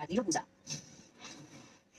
Adino Buza.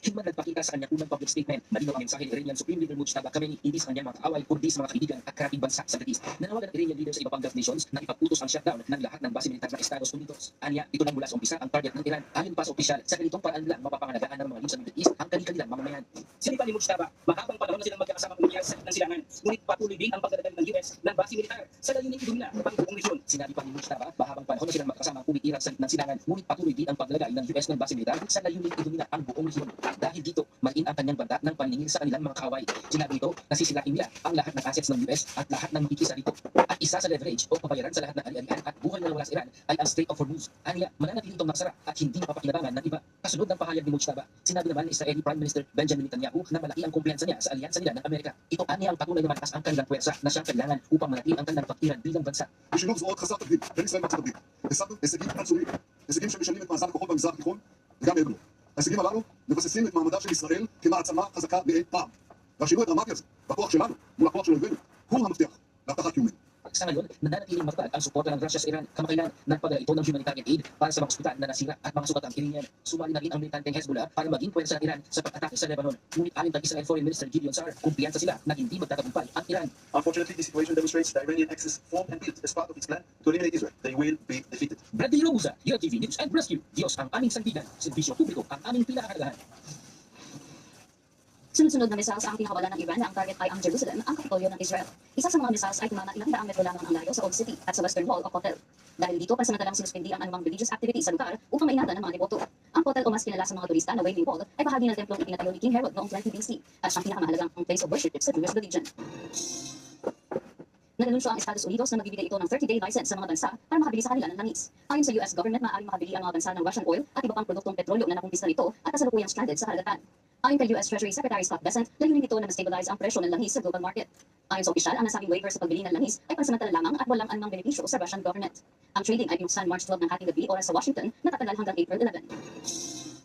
Higman nagpakita sa kanyang unang public statement. Malinaw ang mensahe ni Iranian Supreme Leader Mujtaba Khamenei hindi sa kanyang mga kaaway kundi sa mga kaibigan at karating bansa sa Middle East. Nanawagan ang Iranian leader sa iba pang Gulf nations na ipag-utos ang shutdown ng lahat ng base militar ng Estados Unidos. Anya, ito lang mula sa umpisa ang target ng Iran. Ayon pa sa opisyal, sa ganitong paraan lang mapapangalagaan ng mga leads sa Middle East ang kanilang mamamayan. Sinita ni Mujtaba, mahabang panahon na silang magkakasama umiiyak sa ng silangan, ngunit patuloy din ang pagdadagdag ng US ng base militar sa layuning idumina ng buong rehiyon. Sinabi pa ni Mujtaba, mahabang panahon na silang magkasama umiiral sa gitnang silangan, ngunit patuloy din ang paglalagay ng US ng base militar sa layuning idumina ang buong rehiyon. Dahil dito, main ang kanyang banta ng paningin sa kanilang mga kaaway. Sinabi nito, nasisilakin nila ang lahat ng assets ng US at lahat ng makikisa rito. At isa sa leverage o pabayaran sa lahat ng ari-arian at buhay na nawala sa Iran ay ang Strait of Hormuz. Anya, mananatili itong nakasara at hindi mapapakinabangan ng iba. Kasunod ng pahayag ni Mujtaba, sinabi naman ni Israeli Prime Minister Benjamin Netanyahu na malaki ang kumpiyansa niya sa alyansa nila ng Amerika. Ito anya ang patunay na malakas ang kanilang puwersa na siyang kailangan upang manatili ang kanilang pag-iran bilang bansa. בשילוב זרועות חסר תקדים בין ישראל לארצות הברית. השגנו הישגים עצומים, הישגים שמשנים את מאזן הכוחות במזרח התיכון וגם מעבר לו. ההישגים הללו מבססים את מעמדה של ישראל כמעצמה חזקה מאי פעם. והשינוי הדרמטי הזה בכוח שלנו מול הכוח של אויבינו הוא המפתח להבטחת קיומנו. Sa ngayon, nananatiling matupad ang suporta ng Russia sa Iran kamakailan nagpadala ito ng humanitarian aid para sa mga ospital na nasira at mga sugatang Iranian. Sumali na rin ang militanteng Hezbollah para maging puwersa ng Iran sa pag-atake sa Lebanon. Ngunit ayon kay Israel Foreign Minister Gideon Sa'ar, kumpiyansa sila na hindi magtatagumpay ang Iran. Unfortunately, this situation demonstrates the Iranian axis formed and built as part of its plan to eliminate Israel. They will be defeated. Bradley Robuza, TV News and Rescue. Diyos ang aming sandigan, serbisyo publiko ang aming pinakahalagahan. Sunod-sunod na missiles ang pinakawala ng Iran na ang target ay ang Jerusalem, ang kapitolyo ng Israel. Isa sa mga missiles ay tumama 100 metro lamang ang layo sa Old City at sa Western Wall of Kotel. Dahil dito, pansamantalang sinuspindi ang anumang religious activity sa lugar upang mainatan ng mga deboto. Ang Kotel o mas kilala sa mga turista na Wailing Wall ay bahagi ng templong itinatayo ni King Herod noong 20 BC at siyang pinakamahalagang place of worship sa Jewish religion. Nananunsyo ang Estados Unidos na magbibigay ito ng 30-day license sa mga bansa para makabili sa kanila ng langis. Ayon sa US government, maaaring makabili ang mga bansa ng Russian oil at iba pang produktong petrolyo na nakumpista nito at kasalukuyang stranded sa karagatan. Ayon kay US Treasury Secretary Scott Bessent, layunin nito na ma-stabilize ang presyo ng langis sa global market. Ayon sa opisyal, ang nasabing waiver sa pagbili ng langis ay pansamantala lamang at walang anumang benepisyo sa Russian government. Ang trading ay pinuksan March 12 ng hating gabi oras sa Washington, natatagal hanggang April 11.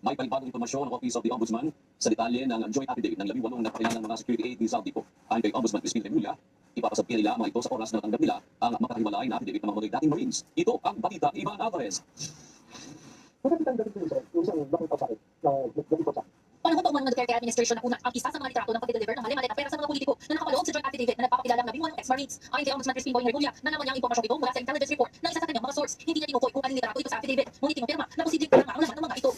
May panibagong impormasyon ang Office of the Ombudsman sa detalye ng joint affidavit ng 18 na kapilan ng mga security aid ni Zaldico. Ayon kay Ombudsman Crispin Remulla, ipapasabkin nila mga ito sa oras na natanggap nila ang makahiwalay na affidavit ng mga dating Marines. Ito ang balita ni Ivan Alvarez. Panahon pa umano ng Duterte administration na unang ang isa sa mga litrato ng pag-deliver ng mali-maleta pera sa mga politiko na nakapaloob sa joint affidavit na nagpapakilala ng 18 ex-Marines. Ayon kay Ombudsman Crispin Boying Remulla, nalaman niya ang impormasyon ito mula sa intelligence report ng isa sa kanyang mga source. Hindi niya tinukoy kung anong litrato ito sa affidavit, ngunit pinupirma na posibleng tama ang lahat ng mga ito.